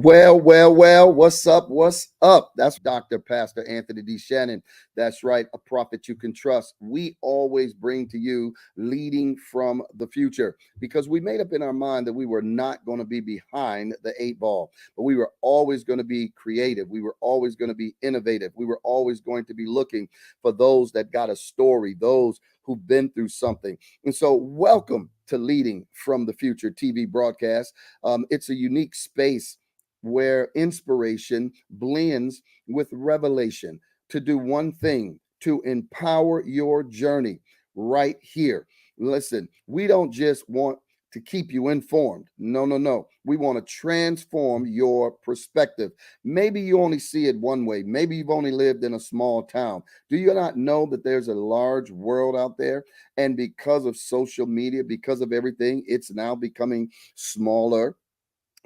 Well, what's up? What's up? That's Dr. Pastor Anthony D. Shannon. That's right, a prophet you can trust. We always bring to you leading from the future because we made up in our mind that we were not going to be behind the eight ball, but we were always going to be creative. We were always going to be innovative. We were always going to be looking for those that got a story, those who've been through something. And so, welcome to Leading from the Future TV broadcast. It's a unique space where inspiration blends with revelation to do one thing to empower your journey right here. Listen, we don't just want to keep you informed. No. We want to transform your perspective. Maybe you only see it one way. Maybe you've only lived in a small town. Do you not know that there's a large world out there? And because of social media, because of everything, it's now becoming smaller.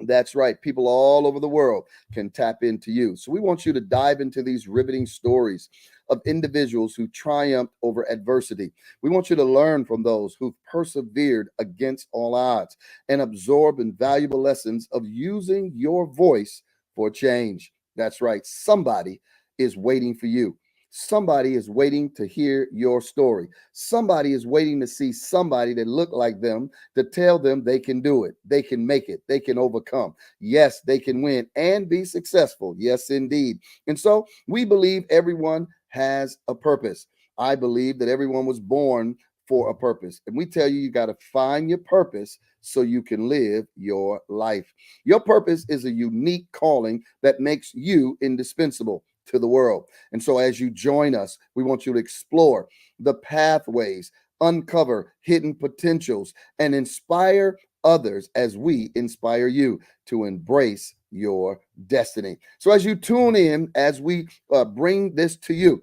That's right. People all over the world can tap into you. So we want you to dive into these riveting stories of individuals who triumphed over adversity. We want you to learn from those who've persevered against all odds and absorb invaluable lessons of using your voice for change. That's right. Somebody is waiting for you. Somebody is waiting to hear your story. Somebody is waiting to see somebody that look like them to tell them they can do it. They can make it. They can overcome. Yes, they can win and be successful. Yes, indeed. And so we believe everyone has a purpose. I believe that everyone was born for a purpose. And we tell you, you got to find your purpose so you can live your life. Your purpose is a unique calling that makes you indispensable to the world. And so as you join us, we want you to explore the pathways, uncover hidden potentials, and inspire others as we inspire you to embrace your destiny. So as you tune in, as we bring this to you,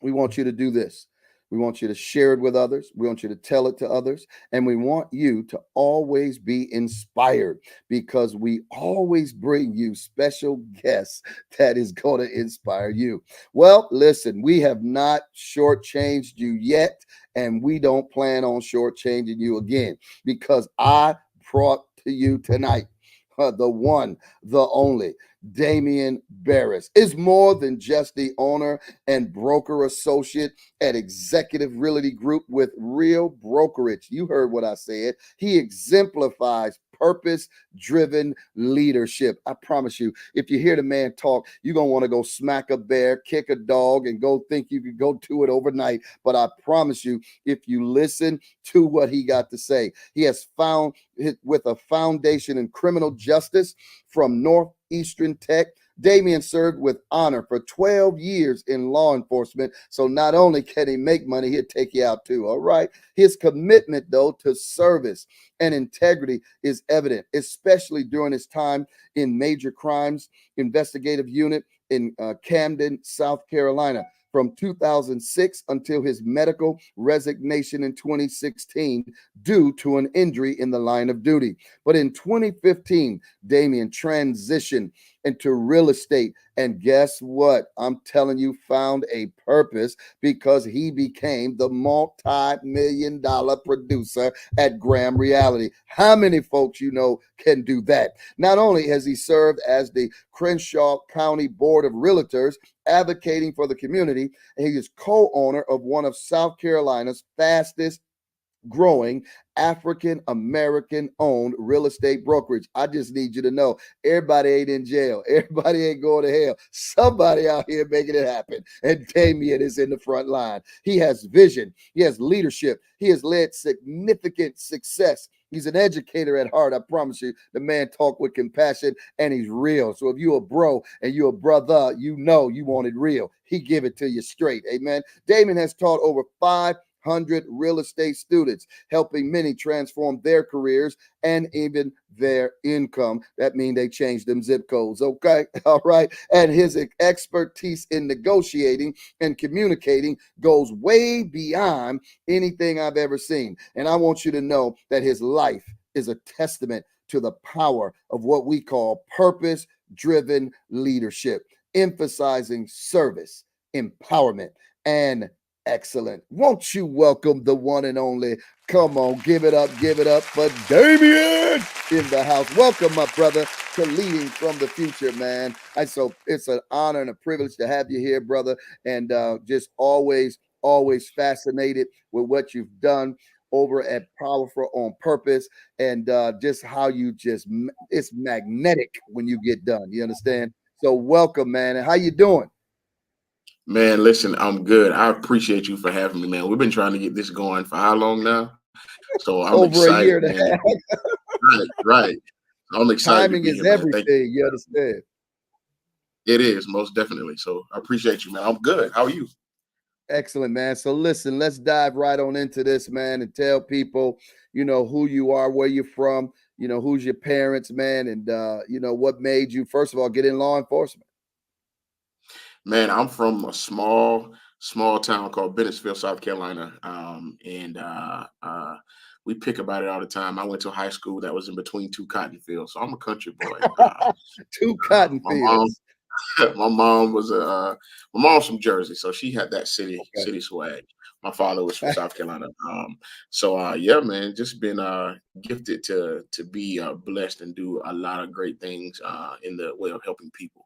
we want you to do this. We want you to share it with others. We want you to tell it to others. And we want you to always be inspired because we always bring you special guests that is going to inspire you. Well, listen, we have not shortchanged you yet, and we don't plan on shortchanging you again because I brought to you tonight the one, the only, Damian Barris is more than just the owner and broker associate at Executive Realty Group with Real Brokerage. You heard what I said. He exemplifies purpose-driven leadership. I promise you, if you hear the man talk, you're going to want to go smack a bear, kick a dog, and go think you could go do it overnight. But I promise you, if you listen to what he got to say, he has found with a foundation in criminal justice from Northeastern Tech. Damian served with honor for 12 years in law enforcement. So not only can he make money, he'll take you out too. All right. His commitment, though, to service and integrity is evident, especially during his time in major crimes investigative unit in Camden, South Carolina. From 2006 until his medical resignation in 2016 due to an injury in the line of duty. But in 2015, Damian transitioned into real estate. And guess what? I'm telling you, found a purpose because he became the multi-million-dollar producer at Graham Reality. How many folks you know can do that? Not only has he served as the Crenshaw County Board of Realtors, advocating for the community, and he is co-owner of one of South Carolina's fastest growing African American owned real estate brokerage. I just need you to know everybody ain't in jail. Everybody ain't going to hell. Somebody out here making it happen. And Damian is in the front line. He has vision. He has leadership. He has led significant success. He's an educator at heart. I promise you, the man talk with compassion and he's real. So if you're a bro and you're a brother, you know you want it real. He give it to you straight. Amen. Damian has taught over 500 real estate students, helping many transform their careers and even their income. That means they changed them zip codes. Okay. All right. And his expertise in negotiating and communicating goes way beyond anything I've ever seen. And I want you to know that his life is a testament to the power of what we call purpose-driven leadership, emphasizing service, empowerment, and excellent. Won't you welcome the one and only Come on, give it up for Damien in the house. Welcome, my brother, to Leading from the Future, man. It's an honor and a privilege to have you here, brother, and just always fascinated with what you've done over at Powerful on Purpose, and just how it's magnetic when you get done. You understand? So welcome, man. And how you doing? Man, listen, I'm good. I appreciate you for having me, man. We've been trying to get this going for how long now? So I'm Over a excited, year and a man. half. Right, right. I'm excited to Timing be is here, man. Thank you. everything. You understand? It is most definitely. So I appreciate you, man. I'm good. How are you? Excellent, man. So listen, let's dive right on into this, man, and tell people, who you are, where you're from, who's your parents, man, and what made you, first of all, get in law enforcement. Man, I'm from a small town called Bennettsville, South Carolina. And we pick about it all the time. I went to high school that was in between two cotton fields. So I'm a country boy. Two cotton My mom fields. my mom was my mom's from Jersey, so she had that Okay. city swag. My father was from South Carolina. Yeah, man, just been gifted to be blessed and do a lot of great things in the way of helping people.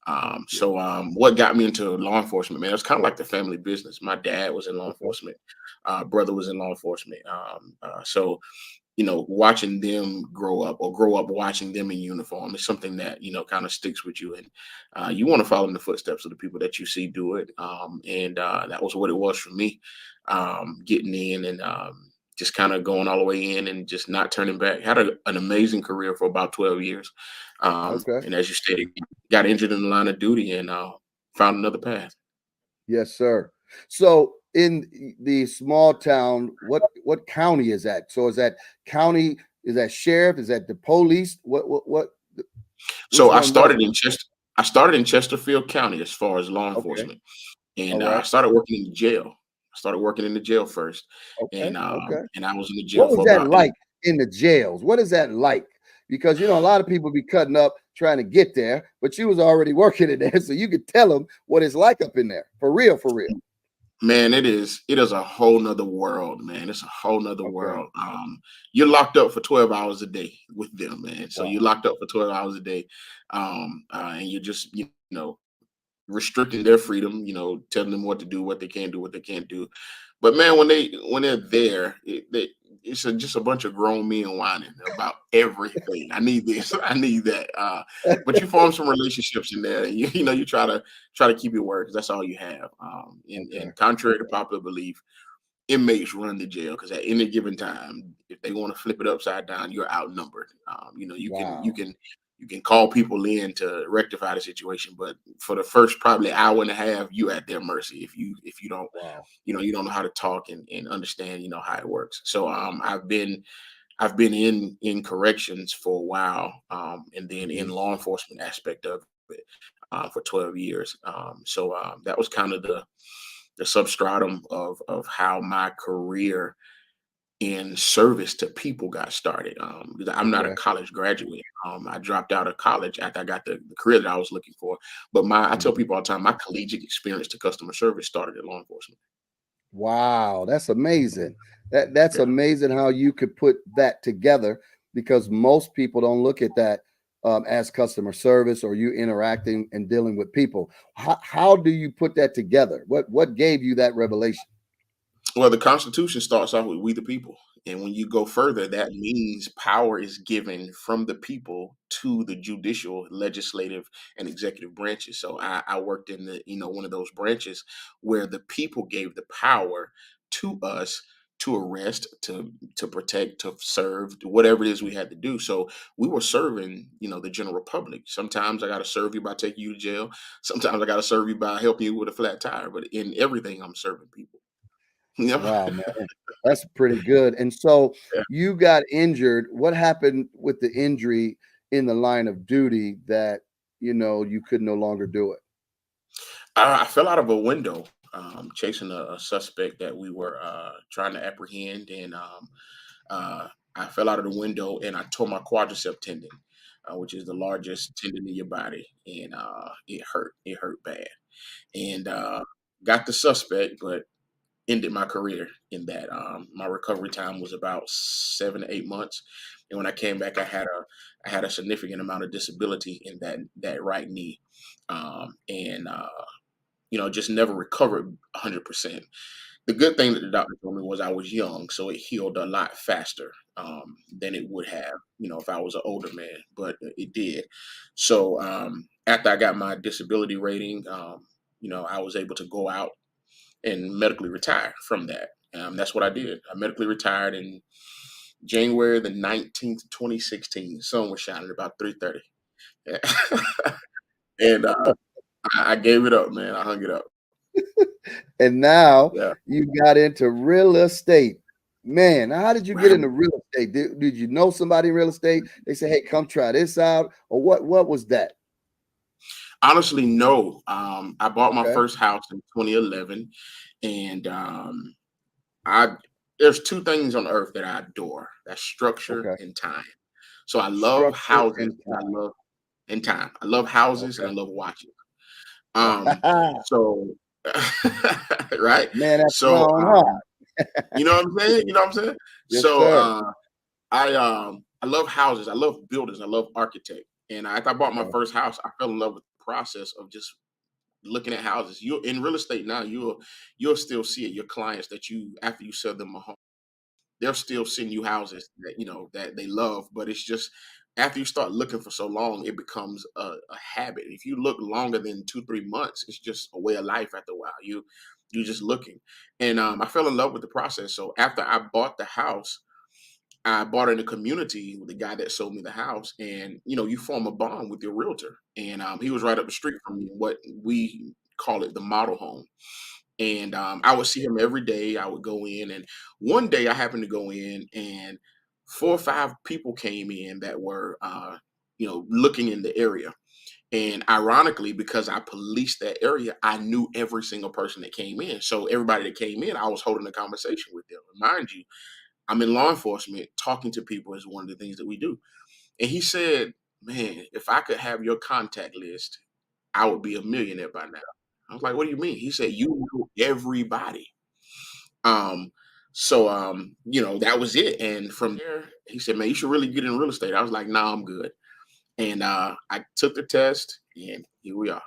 Yeah. What got me into law enforcement, man? It was kind of like the family business. My dad was in law Okay. enforcement, brother was in law enforcement. Watching them grow up or grow up watching them in uniform is something that, kind of sticks with you. And you want to follow in the footsteps of the people that you see do it. And that was what it was for me, getting in and just kind of going all the way in and just not turning back. Had an amazing career for about 12 years. Okay. And as you stated, got injured in the line of duty and found another path. Yes, sir. So in the small town, what county is that? So is that county? Is that sheriff? Is that the police? What? So Which I one was started it? in Chester. I started in Chesterfield County as far as law Okay. enforcement. And All I right. started working in the jail. I started working in the jail first, Okay. Okay. and I was in the jail What for was that about eight. like in the jails? What is that like? Because a lot of people be cutting up trying to get there, but you was already working in there, so you could tell them what it's like up in there. For real, for real. Man, it is a whole nother world, man. It's a whole nother Okay. world. You're locked up for 12 hours a day with them, man. So you're Wow. locked up for 12 hours a day, and you're just restricting their freedom, telling them what to do, what they can do, what they can't do. But man, when they're there, just a bunch of grown men whining about everything. I need this, I need that. But you form some relationships in there, and you try to keep your word because that's all you have. Okay. And contrary to popular belief, inmates run the jail because at any given time, if they want to flip it upside down, you're outnumbered. Wow. You can call people in to rectify the situation, but for the first probably hour and a half, you at their mercy if you don't Wow. you don't know how to talk and understand how it works. So I've been in corrections for a while, and then in Mhm. law enforcement aspect of it for 12 years. That was kind of the substratum of how my career in service to people got started. Because I'm not a Okay. college graduate. I dropped out of college after I got the career that I was looking for. But I tell Mhm. people all the time, my collegiate experience to customer service started at law enforcement. Wow, that's amazing. That's Yeah. amazing how you could put that together because most people don't look at that as customer service or you interacting and dealing with people. How do you put that together? What gave you that revelation? Well, the Constitution starts off with "We the people," and when you go further, that means power is given from the people to the judicial, legislative, and executive branches. So I worked in the one of those branches where the people gave the power to us to arrest, to protect, to serve, to whatever it is we had to do. So we were serving the general public. Sometimes I got to serve you by taking you to jail. Sometimes I got to serve you by helping you with a flat tire. But in everything, I'm serving people. Yeah. Wow, man, that's pretty good. And so you got injured. What happened with the injury in the line of duty that you could no longer do it? I fell out of a window chasing a suspect that we were trying to apprehend, and uh, I fell out of the window and I tore my quadricep tendon, which is the largest tendon in your body, and it hurt. It hurt bad, and got the suspect, but ended my career in that. My recovery time was about 7 to 8 months, and when I came back, I had a significant amount of disability in that right knee, and just never recovered 100%. The good thing that the doctor told me was I was young, so it healed a lot faster than it would have, if I was an older man. But it did. So after I got my disability rating, I was able to go out and medically retire from that. That's what I did. I medically retired in January 2016. The sun was shining about 3:30, and I gave it up, man. I hung it up. And now Yeah. you got into real estate. Man, how did you get into real estate? Did you know somebody in real estate? They say, hey, come try this out. Or what was that? Honestly, no. I bought my Okay. first house in 2011, and I there's two things on earth that I adore. That's structure Okay. and time. So I love Structure houses and and I time. love and time. I love houses and I Okay. love watching. Um, Wow. so right. Man, that's So flowing hard. you know what I'm saying? You know what I'm saying? Yes, So sir. I love houses. I love buildings. I love architect. And after I bought my Okay. first house, I fell in love with the process of just looking at houses. You in real estate now, you'll still see it. Your clients that you after you sell them a home, they'll still send you houses that that they love. But it's just after you start looking for so long, it becomes a habit. If you look longer than 2 3 months, it's just a way of life. After a while, you just looking. And I fell in love with the process. So after I bought the house, I bought in a community with the guy that sold me the house, and you form a bond with your realtor. And he was right up the street from me, what we call it the model home. And I would see him every day. I would go in, and one day I happened to go in, and 4 or 5 people came in that were, looking in the area. And ironically, because I policed that area, I knew every single person that came in. So everybody that came in, I was holding a conversation with them. Mind you, I'm in law enforcement. Talking to people is one of the things that we do. And he said, "Man, if I could have your contact list, I would be a millionaire by now." I was like, "What do you mean?" He said, "You know everybody." Um, that was it. And from there, he said, "Man, you should really get in real estate." I was like, "Nah, I'm good." And I took the test, and here we are.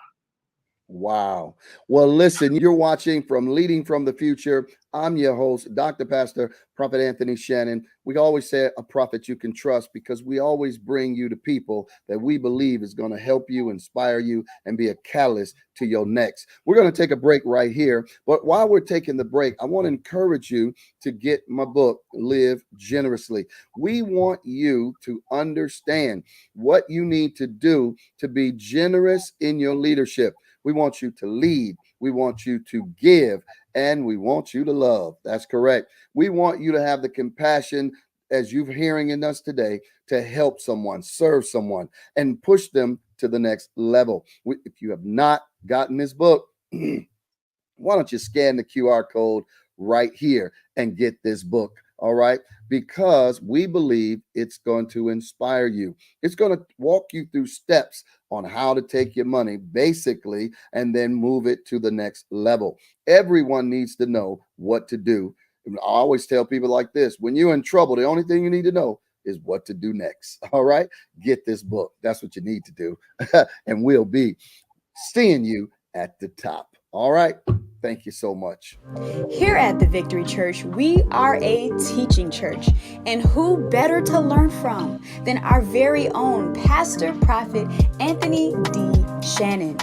Wow. Well, listen, you're watching from Leading from the Future. I'm your host, Dr. Pastor Prophet Anthony Shannon. We always say a prophet you can trust because we always bring you to people that we believe is going to help you, inspire you, and be a catalyst to your next. We're going to take a break right here. But while we're taking the break, I want to encourage you to get my book, Live Generously. We want you to understand what you need to do to be generous in your leadership. We want you to lead. We want you to give. And we want you to love. That's correct. We want you to have the compassion, as you're hearing in us today, to help someone, serve someone, and push them to the next level. If you have not gotten this book, why don't you scan the QR code right here and get this book? All right. Because we believe it's going to inspire you. It's going to walk you through steps on how to take your money, basically, and then move it to the next level. Everyone needs to know what to do. I always tell people like this: when you're in trouble, the only thing you need to know is what to do next. All right. Get this book. That's what you need to do. And we'll be seeing you at the top. All right. Thank you so much. Here at the Victory Church, we are a teaching church. And who better to learn from than our very own Pastor Prophet Anthony D. Shannon?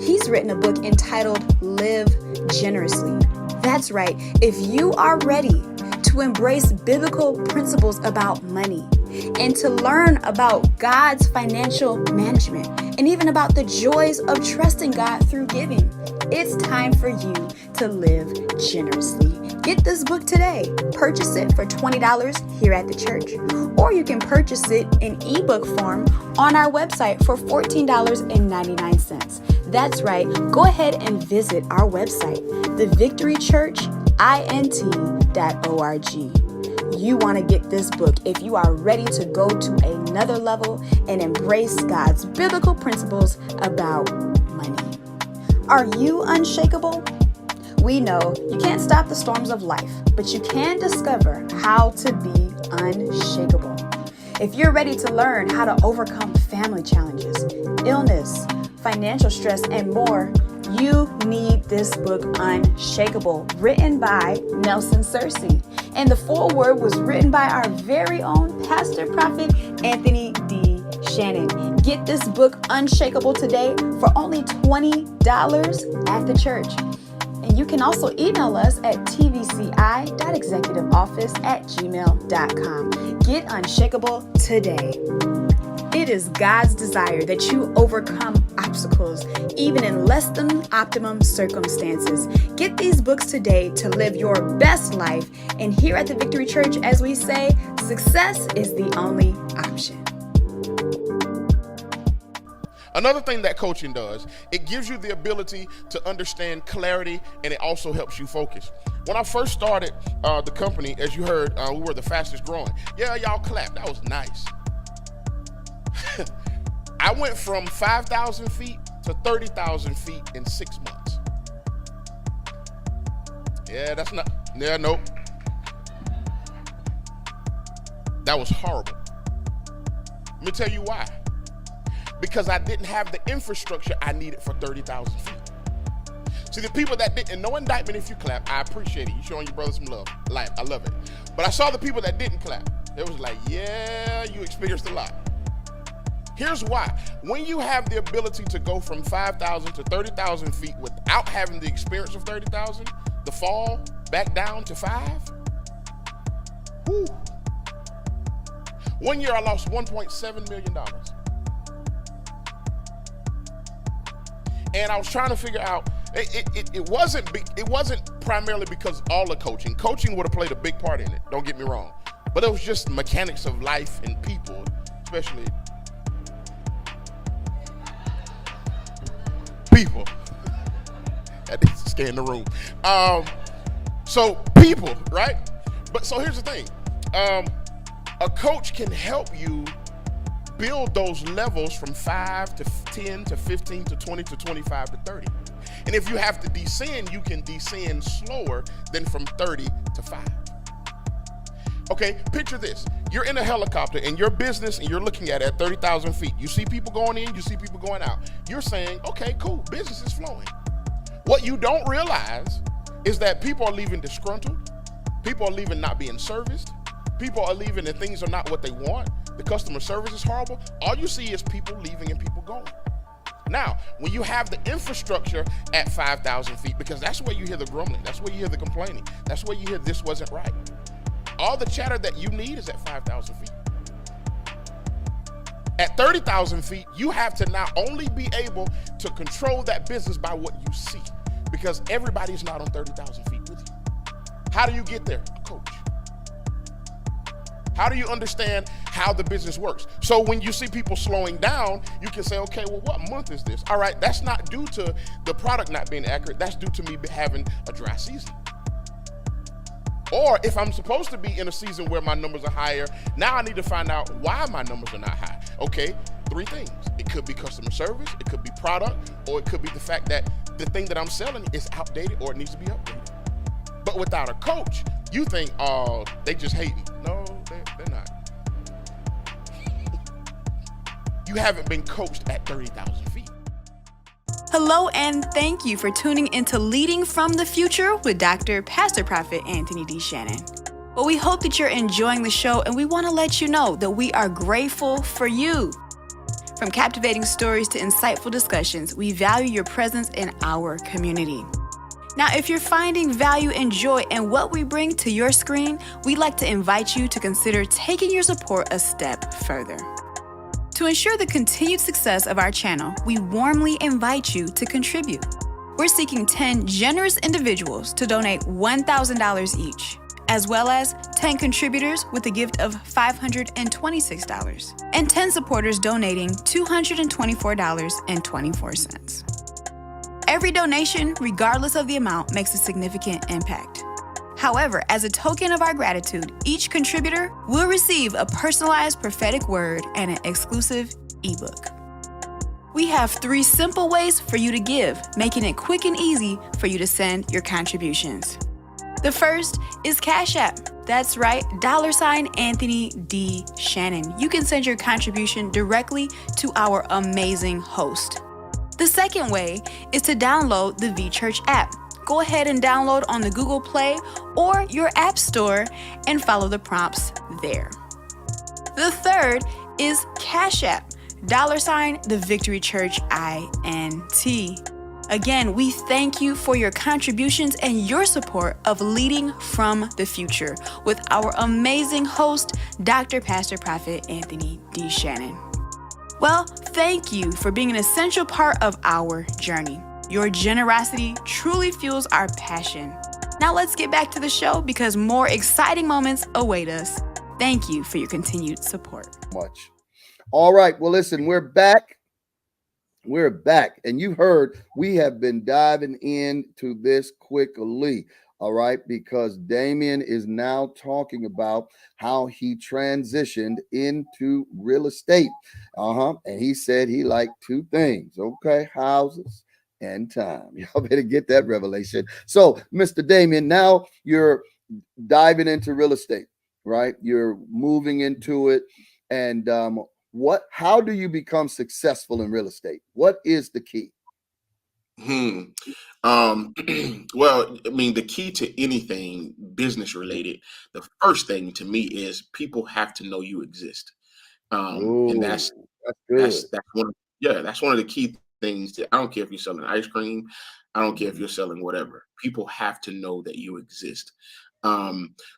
He's written a book entitled Live Generously. That's right. If you are ready to embrace biblical principles about money and to learn about God's financial management and even about the joys of trusting God through giving, it's time for you to live generously. Get this book today. Purchase it for $20 here at the church, or you can purchase it in ebook form on our website for $14.99. That's right. Go ahead and visit our website, thevictorychurchint.org. You want to get this book if you are ready to go to another level and embrace God's biblical principles about money. Are you unshakable? We know you can't stop the storms of life, but you can discover how to be unshakable. If you're ready to learn how to overcome family challenges, illness, financial stress, and more, you need this book, Unshakable, written by Nelson Searcy. And the foreword was written by our very own Pastor Prophet Anthony D. Shannon. Get this book, Unshakable, today for only $20 at the church. And you can also email us at tvci.executiveoffice@gmail.com. Get Unshakable today. It is God's desire that you overcome obstacles, even in less than optimum circumstances. Get these books today to live your best life. And here at the Victory Church, as we say, success is the only option. Another thing that coaching does, it gives you the ability to understand clarity, and it also helps you focus. When I first started the company, as you heard, we were the fastest growing. Yeah, y'all clapped. That was nice. I went from 5,000 feet to 30,000 feet in 6 months. Yeah, nope. That was horrible. Let me tell you why. Because I didn't have the infrastructure I needed for 30,000 feet. See, the people that didn't, and no indictment if you clap, I appreciate it. You showing your brother some love. I love it. But I saw the people that didn't clap. It was like, yeah, you experienced a lot. Here's why. When you have the ability to go from 5,000 to 30,000 feet without having the experience of 30,000, the fall back down to 5, whew. 1 year I lost $1.7 million. And I was trying to figure out, it wasn't primarily because all the coaching. Coaching would have played a big part in it, don't get me wrong. But it was just mechanics of life and people, especially people. That needs to stay in the room. So people, right? But so here's the thing. A coach can help you build those levels from 5 to 10 to 15 to 20 to 25 to 30. And if you have to descend, you can descend slower than from 30 to 5. Okay, picture this. You're in a helicopter in your business and you're looking at it at 30,000 feet. You see people going in, you see people going out. You're saying, okay, cool, business is flowing. What you don't realize is that people are leaving disgruntled. People are leaving not being serviced. People are leaving and things are not what they want. The customer service is horrible. All you see is people leaving and people going. Now, when you have the infrastructure at 5,000 feet, because that's where you hear the grumbling, that's where you hear the complaining, that's where you hear this wasn't right. All the chatter that you need is at 5,000 feet. At 30,000 feet, you have to not only be able to control that business by what you see, because everybody's not on 30,000 feet with you. How do you get there? A coach. How do you understand how the business works? So when you see people slowing down, you can say, okay, well, what month is this? All right, that's not due to the product not being accurate. That's due to me having a dry season. Or if I'm supposed to be in a season where my numbers are higher, now I need to find out why my numbers are not high. Okay, 3 things. It could be customer service, it could be product, or it could be the fact that the thing that I'm selling is outdated or it needs to be updated. But without a coach, you think, oh, they just hating. No, they're not. You haven't been coached at 30,000 feet. Hello, and thank you for tuning into Leading from the Future with Dr. Pastor Prophet Anthony D. Shannon. Well, we hope that you're enjoying the show, and we want to let you know that we are grateful for you. From captivating stories to insightful discussions, we value your presence in our community. Now, if you're finding value and joy in what we bring to your screen, we'd like to invite you to consider taking your support a step further. To ensure the continued success of our channel, we warmly invite you to contribute. We're seeking 10 generous individuals to donate $1,000 each, as well as 10 contributors with a gift of $526, and 10 supporters donating $224.24. Every donation, regardless of the amount, makes a significant impact. However, as a token of our gratitude, each contributor will receive a personalized prophetic word and an exclusive ebook. We have 3 simple ways for you to give, making it quick and easy for you to send your contributions. The first is Cash App. That's right, $Anthony D. Shannon. You can send your contribution directly to our amazing host. The second way is to download the VChurch app. Go ahead and download on the Google Play or your App Store and follow the prompts there. The third is Cash App, $the Victory Church INT. Again, we thank you for your contributions and your support of Leading from the Future with our amazing host, Dr. Pastor Prophet Anthony D. Shannon. Well, thank you for being an essential part of our journey. Your generosity truly fuels our passion. Now let's get back to the show because more exciting moments await us. Thank you for your continued support. Much. All right. Well, listen, we're back. We're back. And you heard we have been diving into this quickly. All right. Because Damien is now talking about how he transitioned into real estate. And he said he liked 2 things. Okay. Houses and time. Y'all better get that revelation. So, Mr. Damien, now you're diving into real estate, right? You're moving into it. And how do you become successful in real estate? What is the key? Well, I mean, the key to anything business related, the first thing to me is people have to know you exist. And that's good. that's one of the key things that I don't care if you're selling ice cream, I don't care if you're selling whatever. People have to know that you exist.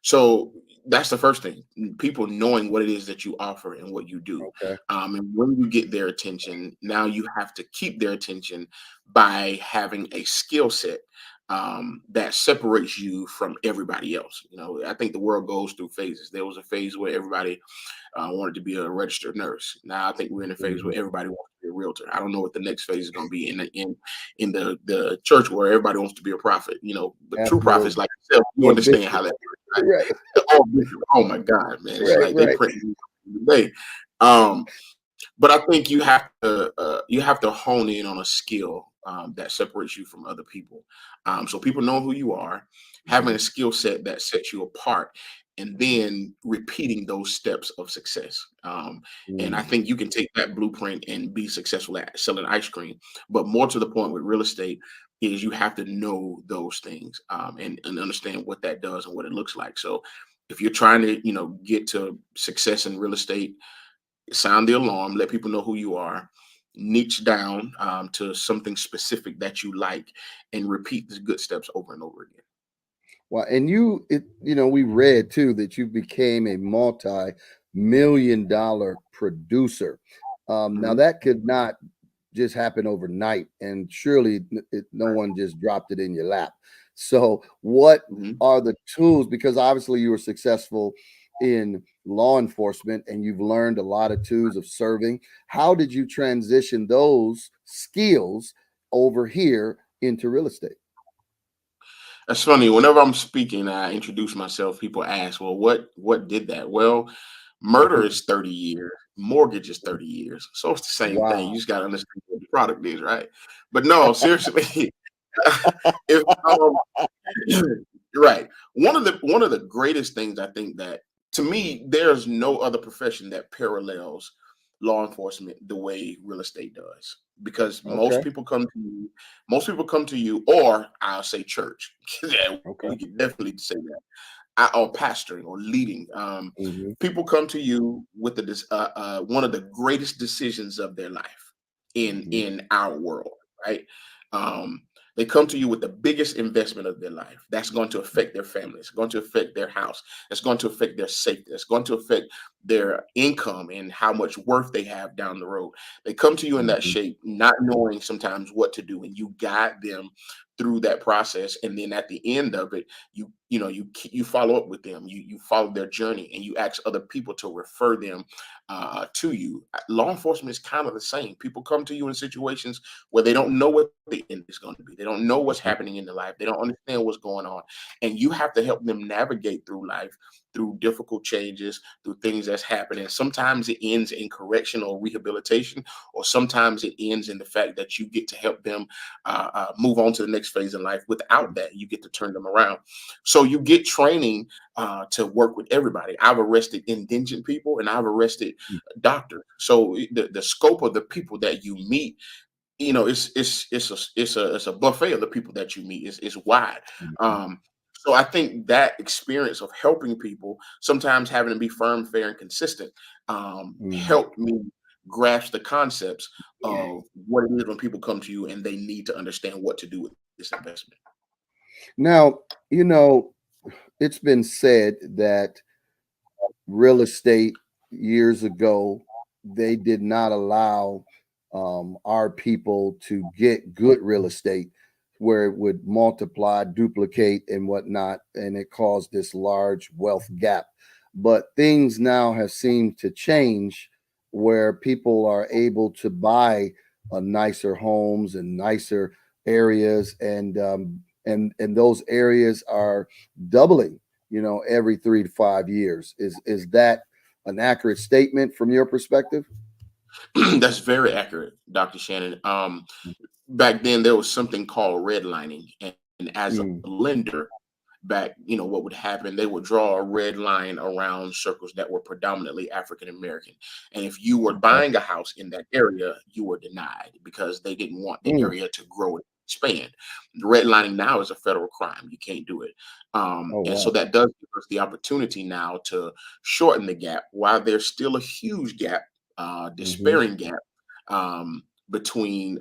So that's the first thing. People knowing what it is that you offer and what you do. Okay. And when you get their attention, now you have to keep their attention by having a skill set that separates you from everybody else. You know, I think the world goes through phases. There was a phase where everybody wanted to be a registered nurse. Now I think we're in a phase where everybody wants to be a realtor. I don't know what the next phase is going to be in the church where everybody wants to be a prophet. You know, but true prophets like yourself, you understand how that works. Right? Right. Oh my God, man! It's like they print today. But I think you have to hone in on a skill that separates you from other people. So people know who you are, having a skill set that sets you apart, and then repeating those steps of success. And I think you can take that blueprint and be successful at selling ice cream. But more to the point with real estate is you have to know those things and understand what that does and what it looks like. So if you're trying to, get to success in real estate, sound the alarm, let people know who you are, niche down to something specific that you like, and repeat the good steps over and over again. Well, and we read too that you became a multi-million-dollar producer. Now that could not just happen overnight, and surely no one just dropped it in your lap. So what are the tools? Because obviously you were successful in law enforcement and you've learned a lot of tools of serving. How did you transition those skills over here into real estate? That's funny. Whenever I'm speaking, I introduce myself. People ask, well, what did that? Well, murder is 30 years. Mortgage is 30 years. So it's the same thing. You just got to understand what the product is, right? But no, seriously, right. One of the greatest things I think that, to me, there's no other profession that parallels law enforcement the way real estate does, because most people come to you, or I'll say church. Yeah, we can definitely say that. Or pastoring or leading. People come to you with one of the greatest decisions of their life in our world, right? They come to you with the biggest investment of their life. That's going to affect their family. It's going to affect their house. It's going to affect their safety. It's going to affect their income and how much worth they have down the road. They come to you in that shape, not knowing sometimes what to do, and you guide them through that process. And then at the end of it, you you follow up with them, you follow their journey, and you ask other people to refer them to you. Law enforcement is kind of the same. People come to you in situations where they don't know what the end is going to be. They don't know what's happening in their life. They don't understand what's going on, and you have to help them navigate through life, through difficult changes, through things that's happening. Sometimes it ends in correction or rehabilitation, or sometimes it ends in the fact that you get to help them move on to the next phase in life. Without that, you get to turn them around. So you get training to work with everybody. I've arrested indigent people and I've arrested doctors. So the scope of the people that you meet, it's a buffet of the people that you meet. Is wide. So I think that experience of helping people, sometimes having to be firm, fair, and consistent, helped me grasp the concepts of what it is when people come to you and they need to understand what to do with this investment. Now, it's been said that real estate years ago, they did not allow our people to get good real estate where it would multiply, duplicate, and whatnot, and it caused this large wealth gap. But things now have seemed to change where people are able to buy nicer homes and nicer areas, and those areas are doubling, every 3 to 5 years. Is that an accurate statement from your perspective? That's very accurate, Dr. Shannon. Back then, there was something called redlining, and as a lender, back, what would happen, they would draw a red line around circles that were predominantly African American. And if you were buying a house in that area, you were denied because they didn't want the area to grow and expand. Redlining now is a federal crime. You can't do it. And so that does give us the opportunity now to shorten the gap while there's still a huge gap, despairing gap, between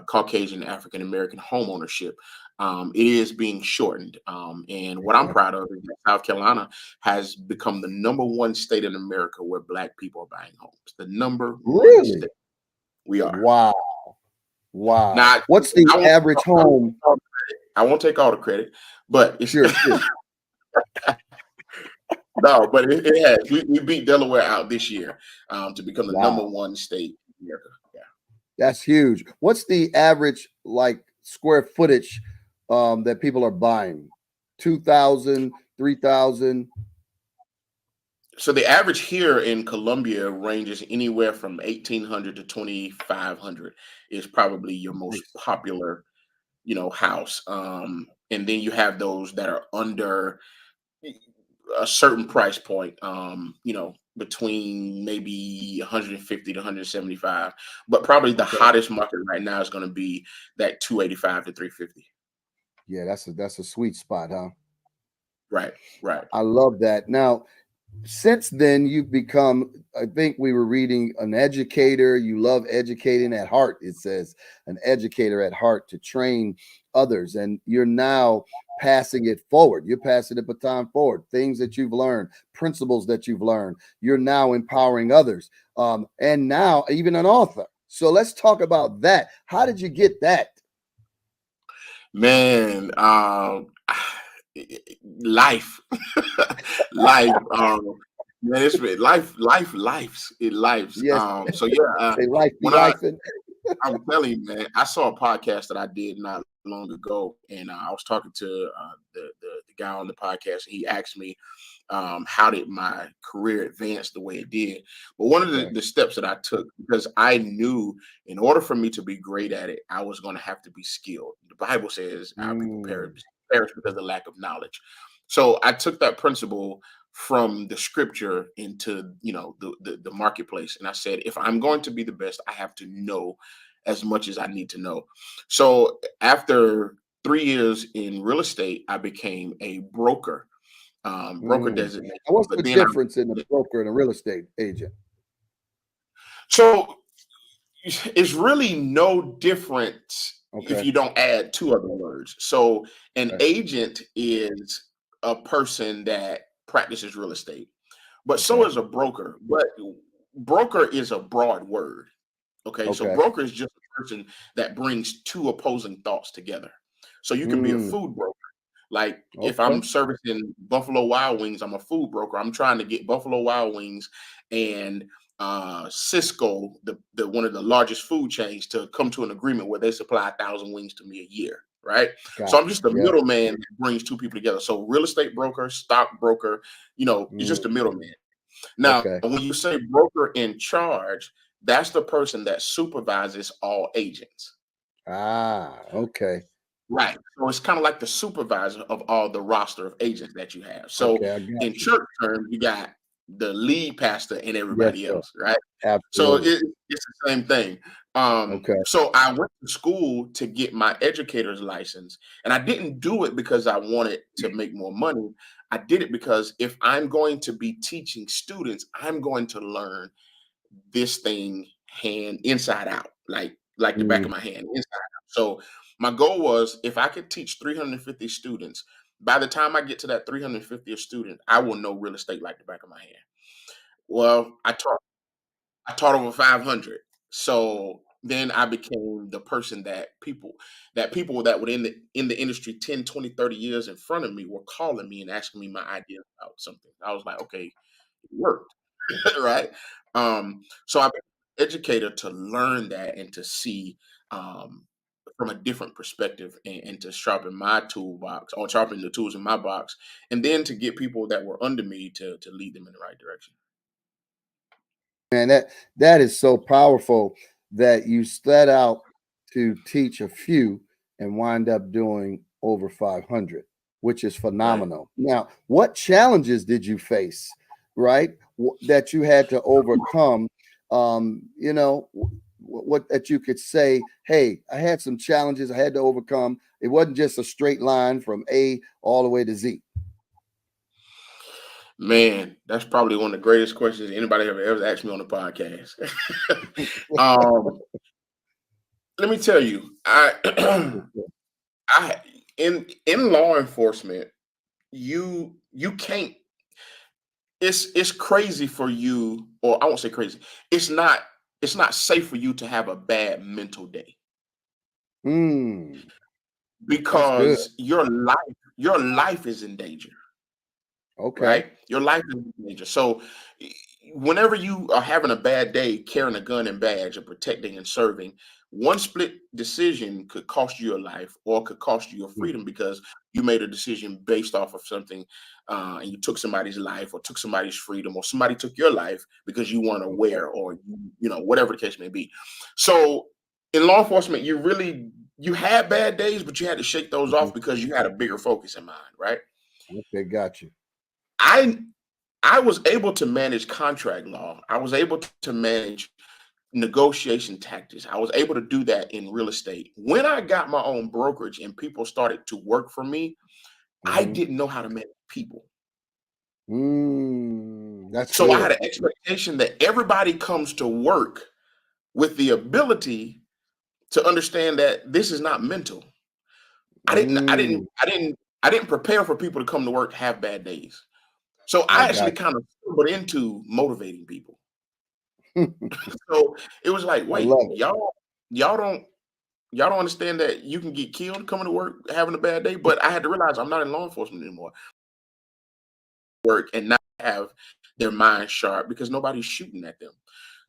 Caucasian African American home ownership. It is being shortened. And what I'm proud of is that South Carolina has become the #1 state in America where Black people are buying homes. The #1 state. We are. Wow. Now, What's the average home? I won't take all the credit, but it's Sure. no, but it has. We beat Delaware out this year to become the #1 state in America. Yeah. That's huge. What's the average square footage that people are buying? 2,000, 3,000? So the average here in Columbia ranges anywhere from 1,800 to 2,500 is probably your most popular, house. And then you have those that are under a certain price point, between maybe 150 to 175. But probably the hottest market right now is going to be that 285 to 350. Yeah, that's a sweet spot, huh? Right. I love that. Now, since then, you've become, I think we were reading, an educator. You love educating at heart. It says an educator at heart to train others. And you're now passing it forward. You're passing the baton forward. Things that you've learned, principles that you've learned. You're now empowering others. And now even an author. So let's talk about that. How did you get that? Man, life. Life. Man, it's lives. Yes. So yeah, Say life be when lifing. I'm telling you, man, I saw a podcast that I did not long ago, and I was talking to the guy on the podcast, and he asked me, how did my career advance the way it did? But one of the steps that I took, because I knew in order for me to be great at it, I was going to have to be skilled. The Bible says, "Our people perish because of lack of knowledge." So I took that principle from the scripture into the marketplace, and I said, if I'm going to be the best, I have to know as much as I need to know. So after 3 years in real estate, I became a broker. Broker designation. What's the difference in a broker and a real estate agent? So it's really no difference if you don't add 2 other words. So an agent is a person that practices real estate, but so is a broker. But broker is a broad word. Okay. So broker is just a person that brings 2 opposing thoughts together. So you can be a food broker. Like if Okay. I'm servicing Buffalo Wild Wings, I'm a food broker. I'm trying to get Buffalo Wild Wings and Cisco, the one of the largest food chains, to come to an agreement where they supply 1,000 wings to me a year, right? So I'm Gotcha. just a Yeah. middleman that brings two people together. So real estate broker, stock broker, it's just a Mm, middleman. Now, okay. when you say broker in charge, that's the person that supervises all agents. Ah, okay. Right. So it's kind of like the supervisor of all the roster of agents that you have. So Okay, I got in you. church terms, you got the lead pastor and Yes, everybody sir. else, right? So Absolutely. it's the same thing. Okay. So I went to school to get my educator's license, and I didn't do it because I wanted to make more money. I did it because if I'm going to be teaching students, I'm going to learn this thing hand inside out, like the back Mm, of my hand inside out. So my goal was if I could teach 350 students, by the time I get to that 350th student, I will know real estate like the back of my hand. Well, I taught over 500. So then I became the person that people that were in the industry 10, 20, 30 years in front of me were calling me and asking me my ideas about something. I was like, okay, it worked. Right? So I've been an educator to learn that and to see from a different perspective, and to sharpen my toolbox or sharpen the tools in my box, and then to get people that were under me to lead them in the right direction. man, that is so powerful that you set out to teach a few and wind up doing over 500, which is Right. phenomenal. Now, what challenges did you face, right? That you had to overcome, what that you could say, hey, I had some challenges I had to overcome. It wasn't just a straight line from A all the way to Z. Man, that's probably one of the greatest questions anybody ever asked me on the podcast. um, Let me tell you, I in law enforcement, you can't. It's crazy for you, or I won't say crazy. It's not safe for you to have a bad mental day, Mm, that's good. because your life is in danger. Okay. Right? Your life is in danger. So whenever you are having a bad day carrying a gun and badge and protecting and serving, one split decision could cost you your life or could cost you your Mm, freedom, because you made a decision based off of something, and you took somebody's life or took somebody's freedom, or somebody took your life because you weren't okay. aware, or whatever the case may be. So in law enforcement, you had bad days, but you had to shake those Mhm. off because you had a bigger focus in mind, right? Okay, got you. I I was able to manage contract law. I was able to manage negotiation tactics. I was able to do that in real estate. When I got my own brokerage and people started to work for me, I Mhm. didn't know how to manage people. That's So I had good. an expectation that everybody comes to work with the ability to understand that this is not mental. I didn't I didn't Mm, I didn't I didn't prepare for people to come to work have bad days. So I I actually got kind of stumbled into motivating people. you. So it was like, I wait, love it. y'all don't y'all don't understand that you can get killed coming to work having a bad day. But I had to realize I'm not in law enforcement anymore. Work and not have their mind sharp because nobody's shooting at them.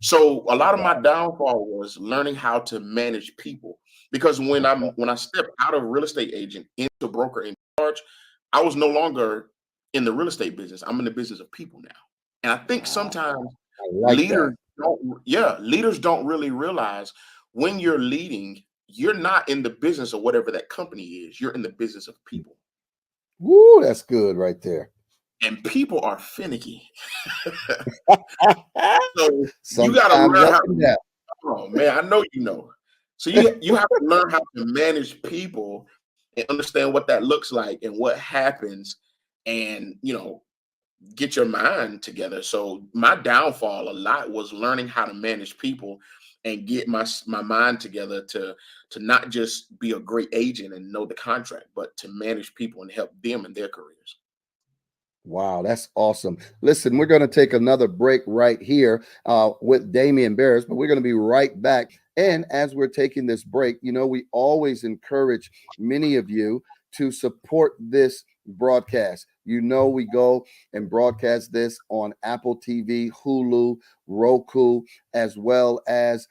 So a lot of my downfall was learning how to manage people. Because Okay. when I stepped out of real estate agent into broker in charge, I was no longer in the real estate business. I'm in the business of people now. And I think Ah, sometimes I like that. leaders don't really realize when you're leading, you're not in the business of whatever that company is. You're in the business of people. Woo, that's good right there. And people are finicky. So you got to Sometimes learn up how. and down. Oh man, I know you know. So you have to learn how to manage people and understand what that looks like and what happens, and get your mind together. So my downfall a lot was learning how to manage people and get my mind together to not just be a great agent and know the contract, but to manage people and help them in their careers. Wow, that's awesome. Listen, we're going to take another break right here with Damian Barris, but we're going to be right back. And as we're taking this break, we always encourage many of you to support this broadcast. You know, we go and broadcast this on Apple TV, Hulu, Roku, as well as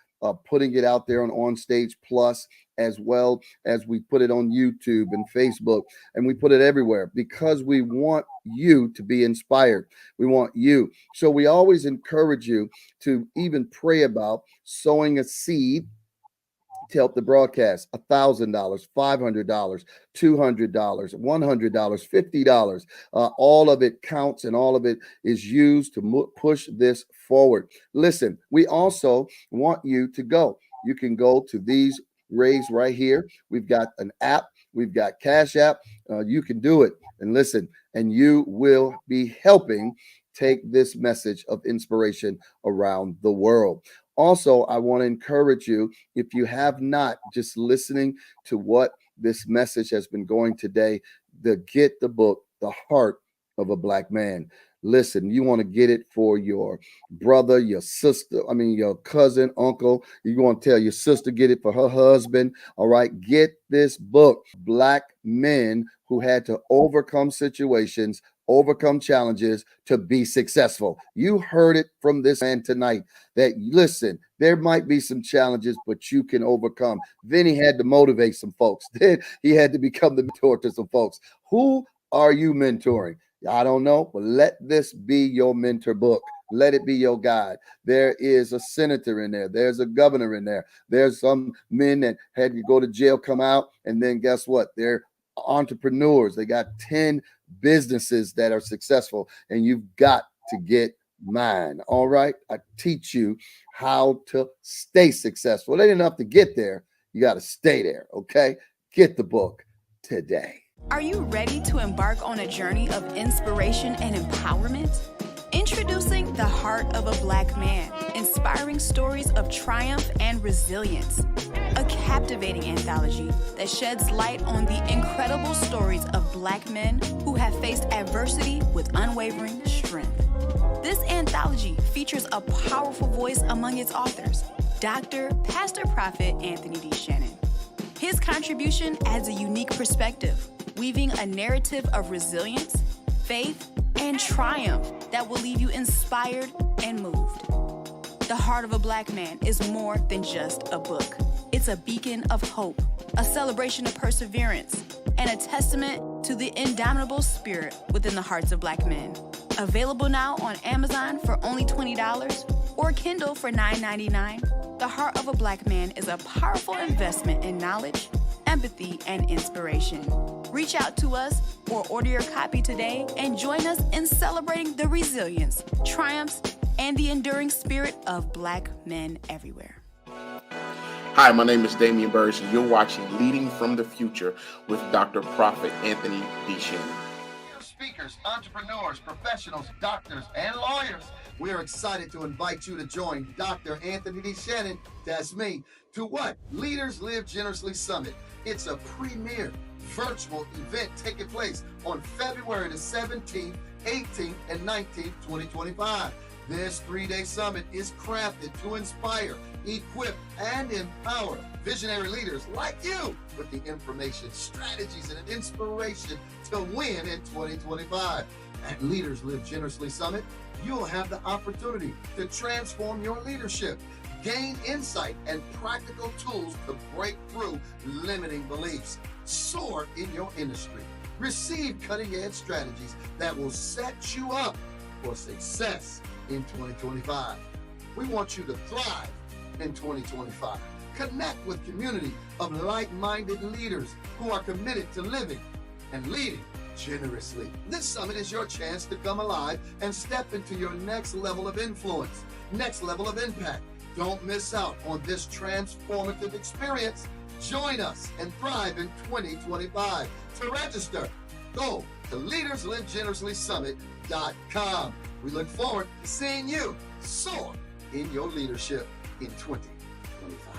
putting it out there on OnStage Plus, as well as we put it on YouTube and Facebook, and we put it everywhere because we want you to be inspired. We want you. So we always encourage you to even pray about sowing a seed to help the broadcast. $1,000, $500, $200, $100, $50. All of it counts, and all of it is used to push this forward. Listen, we also want you to go. You can go to these raised right here. We've got an app. We've got Cash App. You can do it. And listen, and you will be helping take this message of inspiration around the world. Also, I want to encourage you, if you have not, just listening to what this message has been going today, to get the book, The Heart of a Black Man. Listen, you want to get it for your brother, your sister, your cousin, uncle. You want to tell your sister, get it for her husband. All right, get this book, Black Men Who Had to Overcome Situations, Overcome Challenges to Be Successful. You heard it from this man tonight that, listen, there might be some challenges, but you can overcome. Then he had to motivate some folks. Then he had to become the mentor to some folks. Who are you mentoring? I don't know, but let this be your mentor book. Let it be your guide. There is a senator in there. There's a governor in there. There's some men that had to go to jail, come out, and then guess what? They're entrepreneurs. They got 10 businesses that are successful, and you've got to get mine. All right. I teach you how to stay successful. It ain't enough to get there. You got to stay there. Okay. Get the book today. Are you ready to embark on a journey of inspiration and empowerment? Introducing The Heart of a Black Man, inspiring stories of triumph and resilience. A captivating anthology that sheds light on the incredible stories of Black men who have faced adversity with unwavering strength. This anthology features a powerful voice among its authors, Dr. Pastor Prophet Anthony D. Shannon. His contribution adds a unique perspective, weaving a narrative of resilience, faith, and triumph that will leave you inspired and moved. The Heart of a Black Man is more than just a book. It's a beacon of hope, a celebration of perseverance, and a testament to the indomitable spirit within the hearts of Black men. Available now on Amazon for only $20 or Kindle for $9.99, The Heart of a Black Man is a powerful investment in knowledge, empathy, and inspiration. Reach out to us or order your copy today and join us in celebrating the resilience, triumphs, and the enduring spirit of Black men everywhere. Hi, my name is Damian Burris, and you're watching Leading from the Future with Dr. Prophet Anthony D. Shannon. Speakers, entrepreneurs, professionals, doctors, and lawyers. We are excited to invite you to join Dr. Anthony D. Shannon, that's me, to what? Leaders Live Generously Summit. It's a premier virtual event taking place on February the 17th, 18th, and 19th, 2025. This 3-day summit is crafted to inspire, equip, and empower visionary leaders like you with the information, strategies, and inspiration to win in 2025. At Leaders Live Generously Summit, you'll have the opportunity to transform your leadership, gain insight and practical tools to break through limiting beliefs, soar in your industry, receive cutting-edge strategies that will set you up for success in 2025. We want you to thrive in 2025. Connect with community of like-minded leaders who are committed to living and leading generously. This summit is your chance to come alive and step into your next level of influence, next level of impact. Don't miss out on this transformative experience. Join us and thrive in 2025. To register, go to leaderslivegenerouslysummit.com. We look forward to seeing you soar in your leadership in 2025.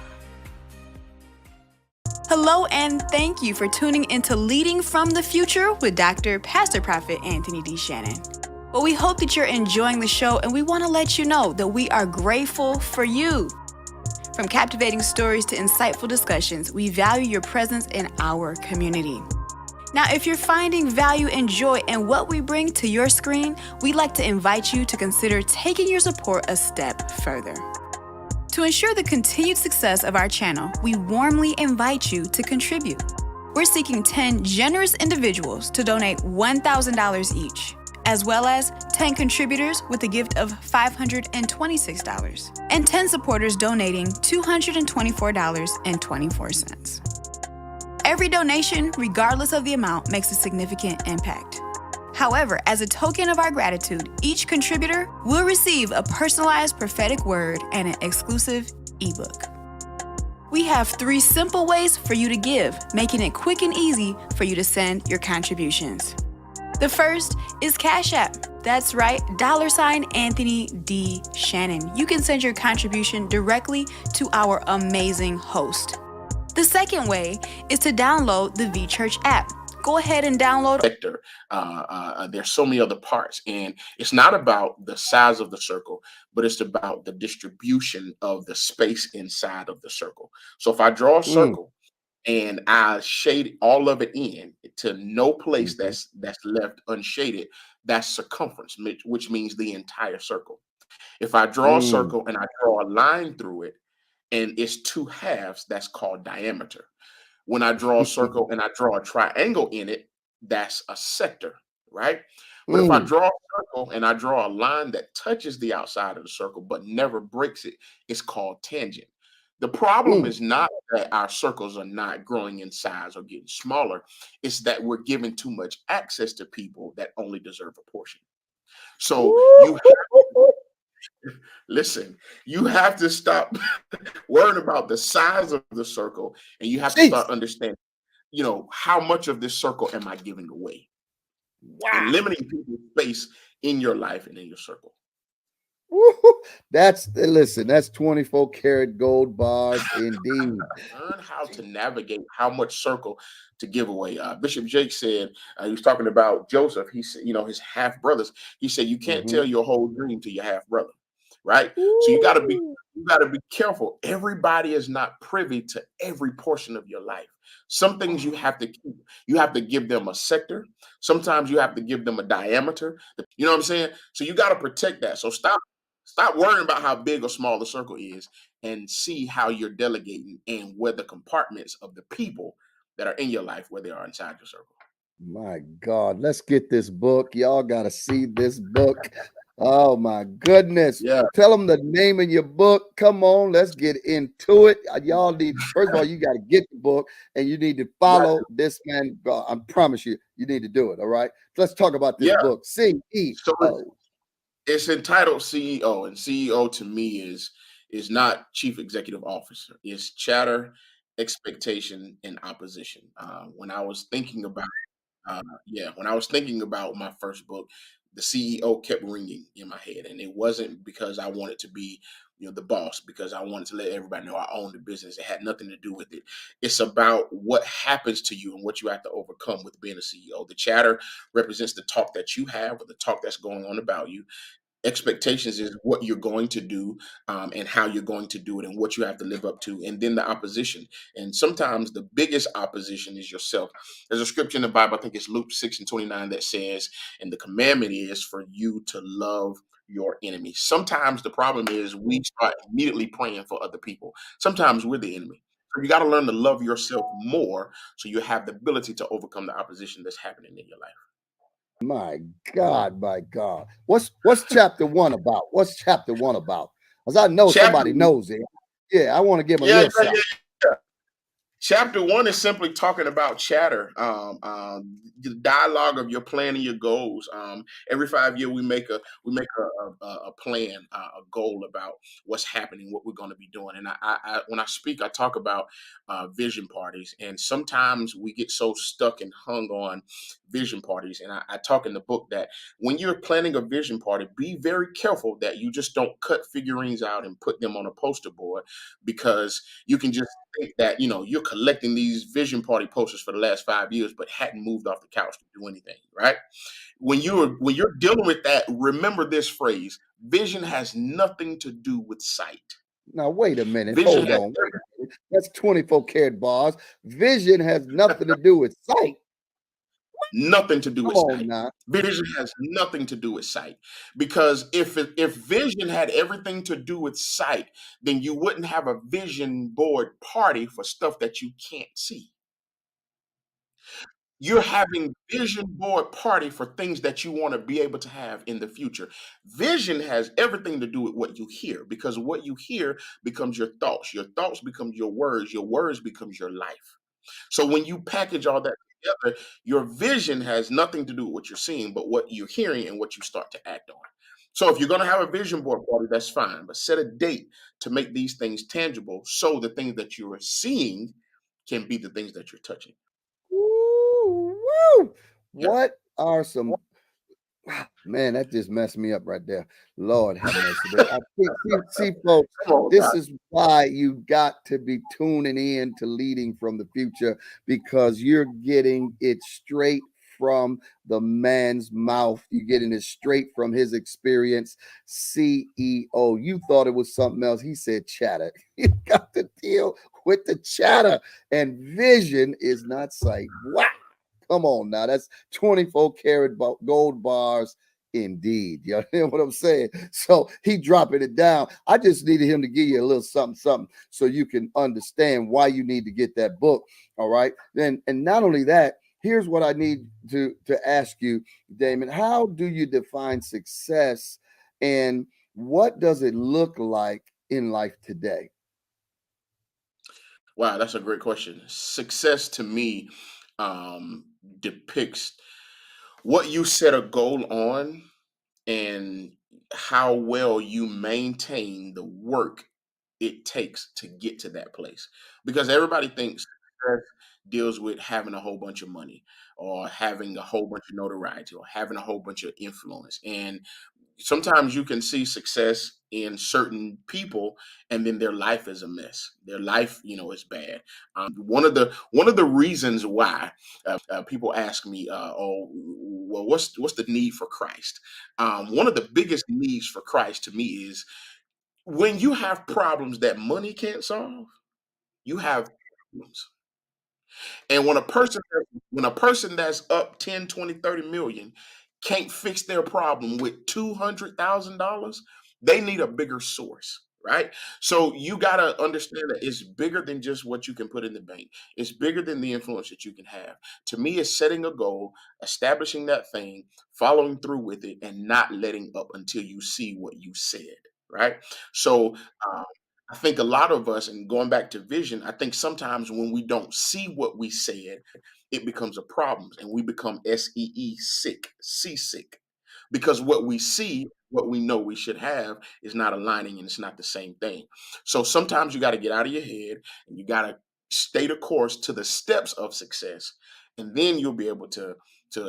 Hello, and thank you for tuning into Leading from the Future with Dr. Pastor Prophet Anthony D. Shannon. Well, we hope that you're enjoying the show, and we want to let you know that we are grateful for you. From captivating stories to insightful discussions, we value your presence in our community. Now, if you're finding value and joy in what we bring to your screen, we'd like to invite you to consider taking your support a step further. To ensure the continued success of our channel, we warmly invite you to contribute. We're seeking 10 generous individuals to donate $1,000 each, as well as 10 contributors with a gift of $526, and 10 supporters donating $224.24. Every donation, regardless of the amount, makes a significant impact. However, as a token of our gratitude, each contributor will receive a personalized prophetic word and an exclusive ebook. We have 3 simple ways for you to give, making it quick and easy for you to send your contributions. The first is Cash App. That's right, $Anthony D. Shannon. You can send your contribution directly to our amazing host. The second way is to download the V-Church app. Go ahead and download. Sector. There's so many other parts, and it's not about the size of the circle, but it's about the distribution of the space inside of the circle. So if I draw a circle and I shade all of it in to no place that's left unshaded, that's circumference, which means the entire circle. If I draw a circle and I draw a line through it, and it's 2 halves, that's called diameter. When I draw a circle and I draw a triangle in it, that's a sector, right? But if I draw a circle and I draw a line that touches the outside of the circle but never breaks it, it's called tangent. The problem is not that our circles are not growing in size or getting smaller. It's that we're giving too much access to people that only deserve a portion. So listen, you have to stop worrying about the size of the circle, and you have to start understanding, how much of this circle am I giving away? And limiting people's space in your life and in your circle. That's 24 karat gold bars indeed. Learn how to navigate how much circle to give away. Bishop Jake said, he was talking about Joseph. He said, his half brothers. He said, you can't tell your whole dream to your half brother, right? So you got to be careful. Everybody is not privy to every portion of your life. Some things you have to keep. You have to give them a sector. Sometimes you have to give them a diameter. You know what I'm saying? So you got to protect that. So stop worrying about how big or small the circle is, and see how you're delegating and where the compartments of the people that are in your life, where they are inside your circle. My God, let's get this book. Y'all got to see this book. Oh my goodness. Yeah. Tell them the name of your book. Come on, let's get into it. Y'all need, first of all, you got to get the book, and you need to follow this man. I promise you, you need to do it. All right. Let's talk about this book. CEO. So it's entitled CEO, and CEO to me is not chief executive officer. It's chatter, expectation, and opposition. When I was thinking about my first book, the CEO kept ringing in my head, and it wasn't because I wanted to be the boss, because I wanted to let everybody know I owned the business. It had nothing to do with it. It's about what happens to you and what you have to overcome with being a CEO. The chatter represents the talk that you have, or the talk that's going on about you. Expectations is what you're going to do, and how you're going to do it, and what you have to live up to. And then the opposition, and sometimes the biggest opposition is yourself. There's a scripture in the Bible, I think it's Luke 6:29, that says, and the commandment is for you to love your enemy. Sometimes the problem is we start immediately praying for other people. Sometimes we're the enemy. So you got to learn to love yourself more, so you have the ability to overcome the opposition that's happening in your life. My God. What's chapter 1 about? What's chapter 1 about? Because I know somebody knows it. Yeah, I want to give a little something. Chapter 1 is simply talking about chatter, the dialogue of your plan and your goals. Every 5 years we make a plan, a goal about what's happening, what we're going to be doing. And I when I speak, I talk about vision parties, and sometimes we get so stuck and hung on vision parties. And I talk in the book that when you're planning a vision party, be very careful that you just don't cut figurines out and put them on a poster board, because you can just think that you're collecting these vision party posters for the last 5 years but hadn't moved off the couch to do anything, right? When you're dealing with that, remember this phrase: vision has nothing to do with sight. Now wait a minute, hold on. That's 24 karat bars. Vision has nothing to do with sight. Nothing to do Come with on sight. now. Vision has nothing to do with sight, because if vision had everything to do with sight, then you wouldn't have a vision board party for stuff that you can't see. You're having vision board party for things that you want to be able to have in the future. Vision has everything to do with what you hear, because what you hear becomes your thoughts become your words becomes your life. So when you package all that together, your vision has nothing to do with what you're seeing, but what you're hearing and what you start to act on. So if you're going to have a vision board party, that's fine, but set a date to make these things tangible, so the things that you are seeing can be the things that you're touching. Woo, woo. Yeah. What are some man, that just messed me up right there. Lord have mercy. But I see, folks, Come on, this Doc. is why you got to be tuning in to Leading from the Future, because you're getting it straight from the man's mouth. You're getting it straight from his experience. CEO. You thought it was something else. He said chatter. You got to deal with the chatter. And vision is not sight. Wow. Come on now. That's 24 karat gold bars indeed. You know what I'm saying? So he dropping it down. I just needed him to give you a little something, something, so you can understand why you need to get that book. All right. Then, and not only that, here's what I need to ask you, Damon. How do you define success, and what does it look like in life today? Wow, that's a great question. Success to me depicts what you set a goal on, and how well you maintain the work it takes to get to that place. Because everybody thinks success deals with having a whole bunch of money, or having a whole bunch of notoriety, or having a whole bunch of influence. And sometimes you can see success in certain people, and then their life is a mess. Their life, is bad. One of the reasons why people ask me, oh, well, what's the need for Christ? One of the biggest needs for Christ to me is, when you have problems that money can't solve, you have problems. And when a person that's up 10, 20, 30 million can't fix their problem with $200,000, they need a bigger source, right? So you got to understand that it's bigger than just what you can put in the bank. It's bigger than the influence that you can have. To me, it's setting a goal, establishing that thing, following through with it, and not letting up until you see what you said, right? So um, I think a lot of us, and going back to vision, I think sometimes when we don't see what we said, it becomes a problem, and we become SEE sick, seasick, because what we see, what we know we should have, is not aligning, and it's not the same thing. So sometimes you got to get out of your head, and you got to stay the course to the steps of success, and then you'll be able to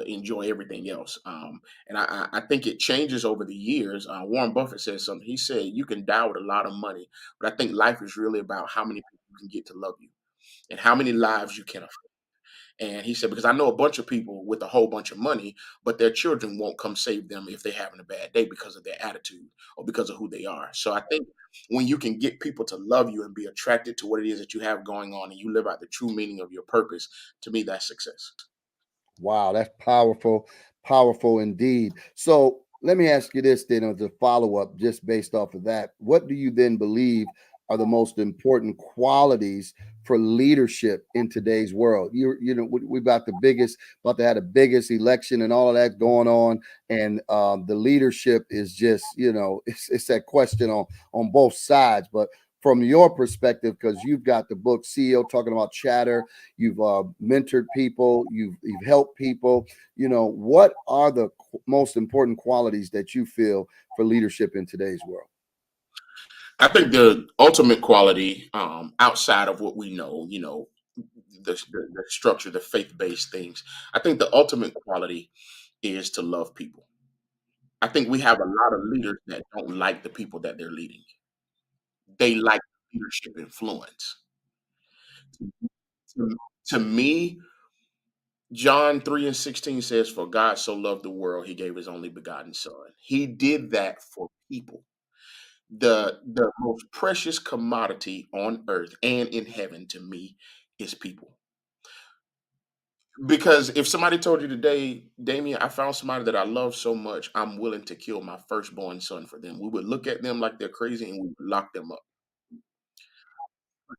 enjoy everything else. And I think it changes over the years. Warren Buffett said something. He said, "You can die with a lot of money, but I think life is really about how many people you can get to love you, and how many lives you can affect." And he said, because I know a bunch of people with a whole bunch of money, but their children won't come save them if they're having a bad day, because of their attitude or because of who they are. So I think when you can get people to love you and be attracted to what it is that you have going on, and you live out the true meaning of your purpose, to me, that's success. Wow, that's powerful, powerful indeed. So let me ask you this then, as a follow up, just based off of that. What do you then believe are the most important qualities for leadership in today's world? We about about to have the biggest election and all of that going on, and the leadership is just, it's that question on both sides. But from your perspective, because you've got the book CEO talking about chatter, you've mentored people, you've helped people. What are the most important qualities that you feel for leadership in today's world? I think the ultimate quality, outside of what we know, the structure, the faith based things, I think the ultimate quality is to love people. I think we have a lot of leaders that don't like the people that they're leading. They like leadership influence. To, to me, John 3 and 16 says, "For God so loved the world, he gave his only begotten son." He did that for people. The most precious commodity on earth and in heaven to me is people. Because if somebody told you today, Damien, I found somebody that I love so much, I'm willing to kill my firstborn son for them. We would look at them like they're crazy and we would lock them up.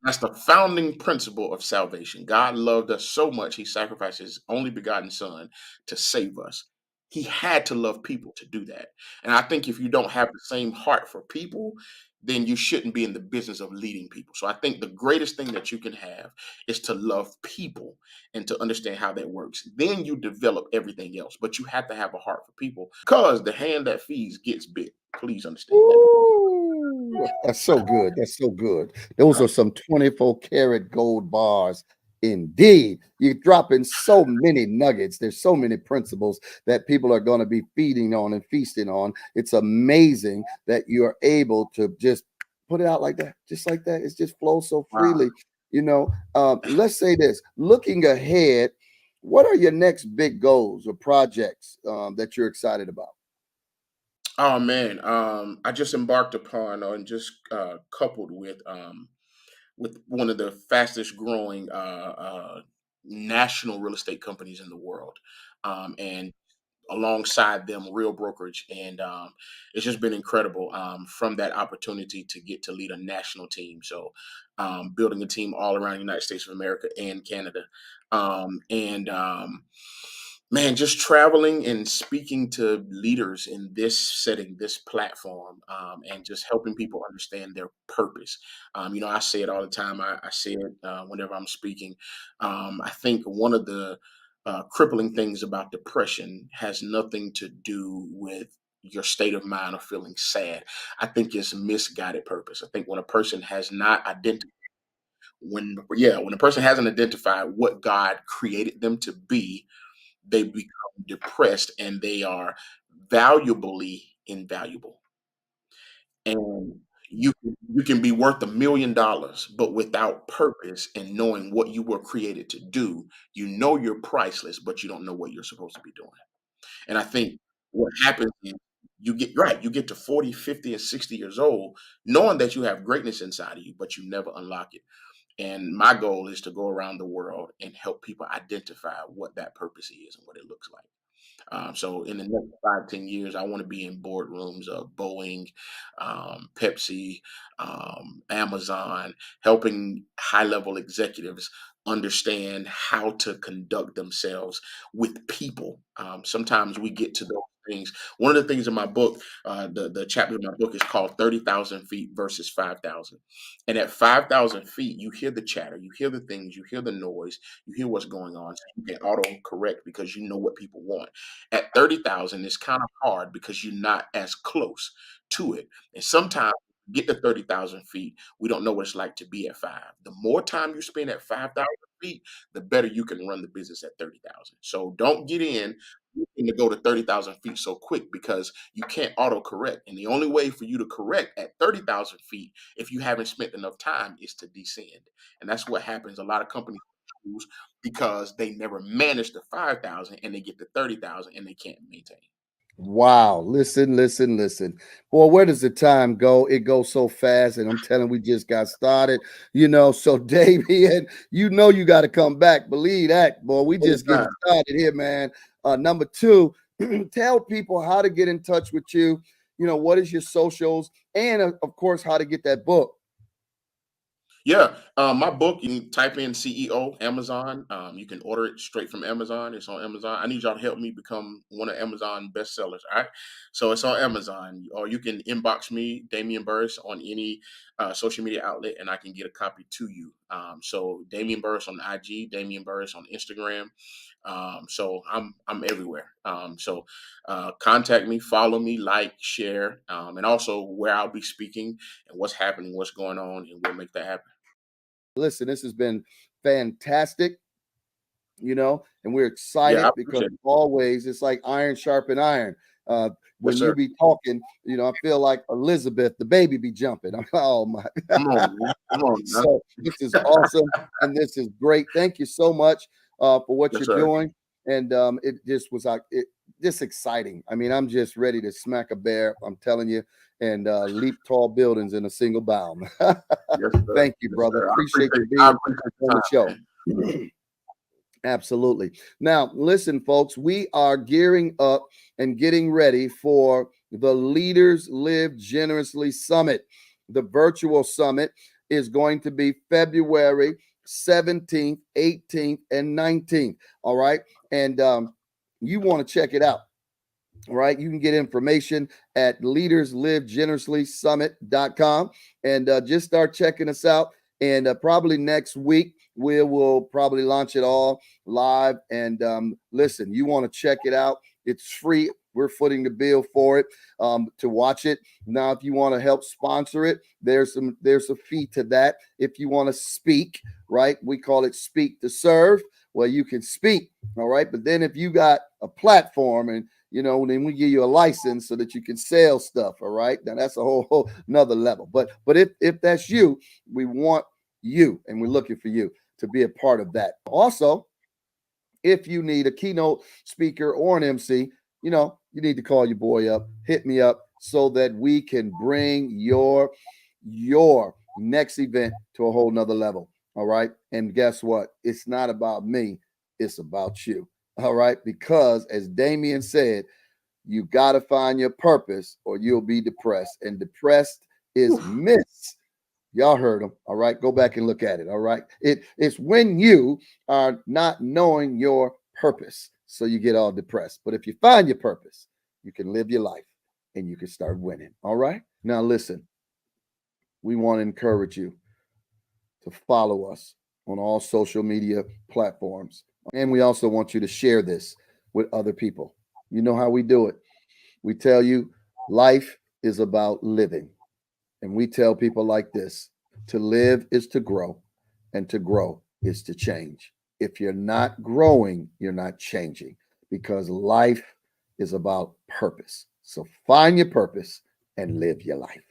That's the founding principle of salvation. God loved us so much, he sacrificed his only begotten son to save us. He had to love people to do that. And I think if you don't have the same heart for people, then you shouldn't be in the business of leading people. So I think the greatest thing that you can have is to love people and to understand how that works. Then you develop everything else, but you have to have a heart for people because the hand that feeds gets bit. Please understand that. Ooh, that's so good. That's so good. Those are some 24 karat gold bars. Indeed, you're dropping so many nuggets. There's so many principles that people are going to be feeding on and feasting on. It's amazing that you're able to just put it out like that, just like that. It just flows so Wow. freely. Let's say this: looking ahead, what are your next big goals or projects that you're excited about? Oh man, I just embarked upon and just coupled with one of the fastest growing national real estate companies in the world, and alongside them, real brokerage, and it's just been incredible from that opportunity to get to lead a national team. So, building a team all around the United States of America and Canada, and man, just traveling and speaking to leaders in this setting, this platform, and just helping people understand their purpose. I say it all the time. I say it whenever I'm speaking. I think one of the crippling things about depression has nothing to do with your state of mind or feeling sad. I think it's misguided purpose. I think when a person has not identified when a person hasn't identified what God created them to be, they become depressed and they are valuably invaluable. And you can be worth $1 million, but without purpose and knowing what you were created to do, you're priceless, but you don't know what you're supposed to be doing. And I think what happens is you get to 40, 50, and 60 years old, knowing that you have greatness inside of you, but you never unlock it. And my goal is to go around the world and help people identify what that purpose is and what it looks like. So in the next 5, 10 years, I want to be in boardrooms of Boeing, Pepsi, Amazon, helping high level executives understand how to conduct themselves with people. Sometimes we get to those things. One of the things in my book, the chapter of my book is called 30,000 feet versus 5,000. And at 5,000 feet, you hear the chatter, you hear the things, you hear the noise, you hear what's going on. So you can auto correct because you know what people want. At 30,000, it's kind of hard because you're not as close to it. And sometimes get to 30,000 feet, we don't know what it's like to be at five. The more time you spend at 5,000 feet, the better you can run the business at 30,000. So don't get in to go to 30,000 feet so quick because you can't auto correct. And the only way for you to correct at 30,000 feet, if you haven't spent enough time, is to descend. And that's what happens. A lot of companies lose because they never manage the 5,000 and they get to 30,000 and they can't maintain. Wow. Listen, listen, listen. Boy, where does the time go? It goes so fast. And I'm telling we just got started, So Davian, you got to come back. Believe that, boy. We just getting Anytime. started here, man. Number two, tell people how to get in touch with you. What is your socials? And of course, how to get that book. Yeah, my book, you can type in CEO Amazon. You can order it straight from Amazon. It's on Amazon. I need y'all to help me become one of Amazon bestsellers. All right, so it's on Amazon, or you can inbox me, Damian Burris, on any social media outlet, and I can get a copy to you. So Damian Burris on IG, Damian Burris on Instagram. So I'm everywhere. Contact me, follow me, like, share, and also where I'll be speaking and what's happening, what's going on, and we'll make that happen. Listen, this has been fantastic. And we're Yeah, I excited because appreciate it. always it's like iron sharpen iron. Uh, Yes, when you sir. be talking, I feel like Elizabeth, the baby be jumping. I'm oh my. Come on, man. Come on, man. So this is awesome and this is great. Thank you so much for what Yes, you're sir. doing. And it just was like just exciting. I mean, I'm just ready to smack a bear. I'm telling you, and leap tall buildings in a single bound. Yes, sir. Thank you, Yes, brother. sir. Appreciate you I being appreciate the on the time, show. man. Absolutely. Now, listen, folks, we are gearing up and getting ready for the Leaders Live Generously Summit. The virtual summit is going to be February 17th, 18th, and 19th. All right. And you want to check it out. All right. You can get information at leaderslivegenerouslysummit.com and just start checking us out. And probably next week, we will probably launch it all live. And listen, you want to check it out. It's free. We're footing the bill for it to watch it. Now, if you want to help sponsor it, there's a fee to that. If you want to speak, right? We call it speak to serve. Well, you can speak. All right. But then if you got a platform and then we give you a license so that you can sell stuff. All right. Now that's a whole another level. But if that's you, we want you and we're looking for you to be a part of that. Also, if you need a keynote speaker or an MC, you need to call your boy up, hit me up so that we can bring your next event to a whole nother level. All right. And guess what? It's not about me. It's about you. All right. Because as Damien said, you got to find your purpose or you'll be depressed. And depressed is miss. Y'all heard him. All right. Go back and look at it. All right. It's when you are not knowing your purpose. So you get all depressed. But if you find your purpose, you can live your life and you can start winning. All right. Now, listen, we want to encourage you to follow us on all social media platforms. And we also want you to share this with other people. You know how we do it. We tell you life is about living. And we tell people like this, to live is to grow, and to grow is to change. If you're not growing, you're not changing, because life is about purpose. So find your purpose and live your life.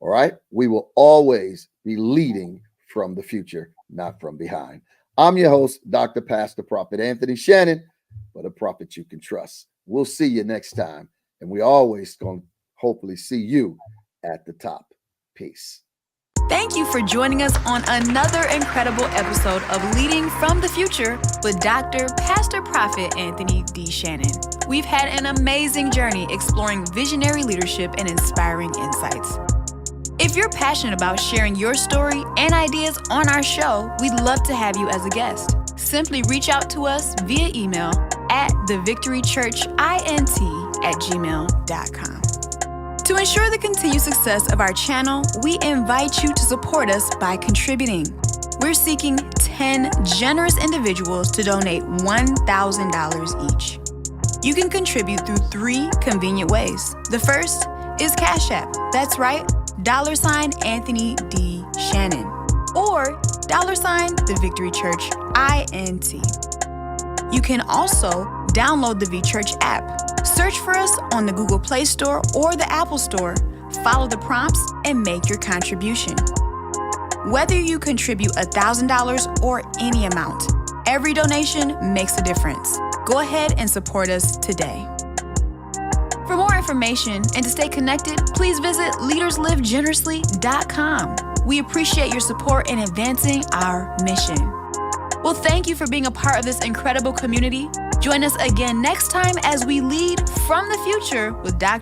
All right. We will always be leading from the future, not from behind. I'm your host, Dr. Pastor Prophet Anthony Shannon, but a prophet you can trust. We'll see you next time. And we always going to hopefully see you at the top. Peace. Thank you for joining us on another incredible episode of Leading from the Future with Dr. Pastor Prophet Anthony D. Shannon. We've had an amazing journey exploring visionary leadership and inspiring insights. If you're passionate about sharing your story and ideas on our show, we'd love to have you as a guest. Simply reach out to us via email at thevictorychurchint@gmail.com. To ensure the continued success of our channel, we invite you to support us by contributing. We're seeking 10 generous individuals to donate $1,000 each. You can contribute through 3 convenient ways. The first is Cash App. That's right, $ Anthony D. Shannon, or $ The Victory Church INT. You can also download the V Church app. Search for us on the Google Play Store or the Apple Store. Follow the prompts and make your contribution. Whether you contribute $1,000 or any amount, every donation makes a difference. Go ahead and support us today. For more information and to stay connected, please visit leaderslivegenerously.com. We appreciate your support in advancing our mission. Well, thank you for being a part of this incredible community. Join us again next time as we lead from the future with Dr.